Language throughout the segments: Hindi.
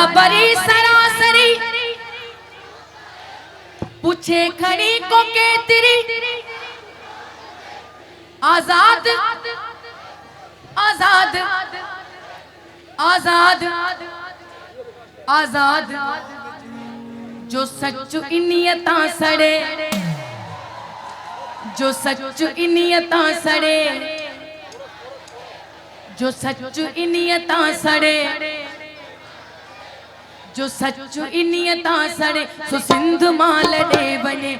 बराबरी सरासरी पूछे खड़ी को के तेरी आजाद आजाद आजाद आजाद जो सच्चू इनियता सड़े जो सच्चू इनियता सड़े जो सच्चू इनियता सड़े जो सच्चू इनियता सड़े सो सिंध माल दे बने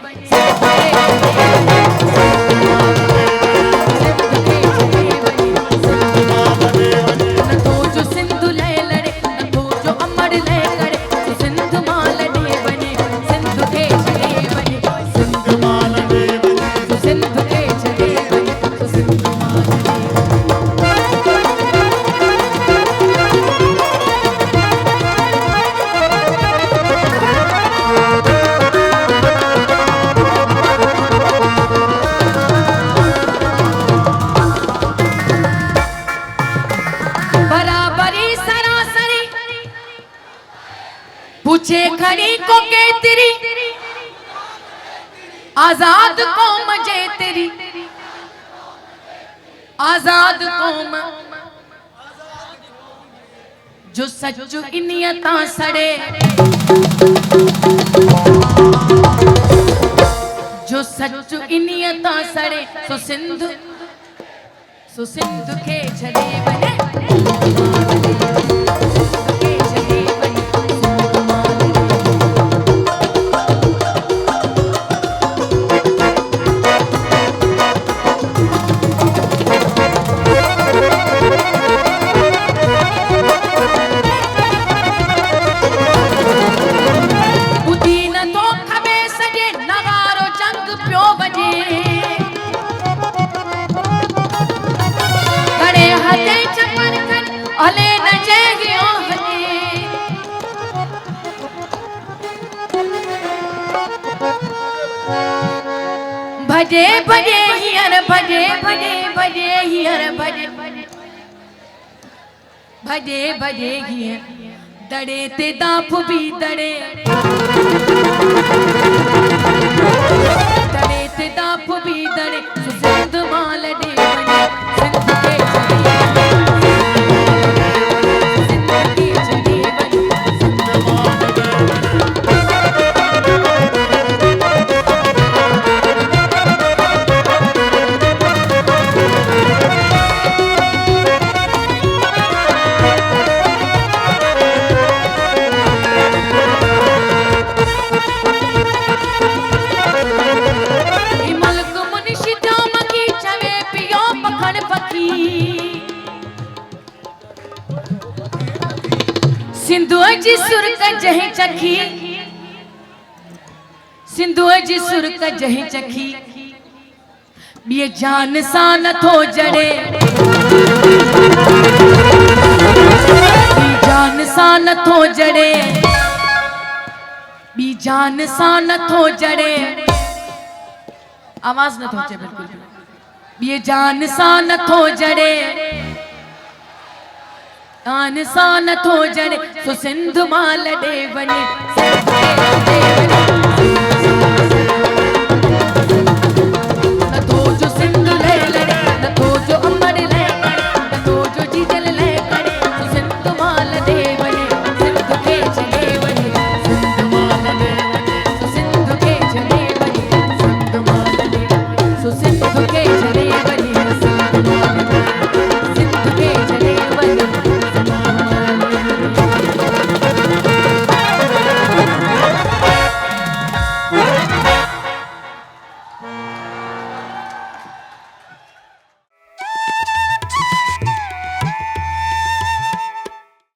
न तो जो सिंधु ले लड़े न तो जो अमर ले करे सो सिंध माल दे बने सिंधु के चले बने सिंध माल दे बने सो सिंधु के चले बने सो सिंध माल दे पूछे खड़ी को के तेरी आजाद कौम जे तेरी आजाद कौम जो सच्चू इनियता सड़े जो सच्चू इनियता सड़े सो सिंधु के चले बने अले न जगियो भजे भजे हियर भजे भजे भजे हियर भजे भजे भजे हियर दड़े ते दाफ भी दड़े दड़े ते दाफ भी दड़े सिंध माल दे बने सिंध के सिंधु जी सुर का जही चखी सिंधु जी सुर का जही चखी बिये जान सा न थो जड़े जान सा न थो जड़े बी जान सा न थो जड़े आवाज न थो चे बिल्कुल बिये जान सा न थो जड़े आन सा न थो जड़े सो सिंध माल दे बने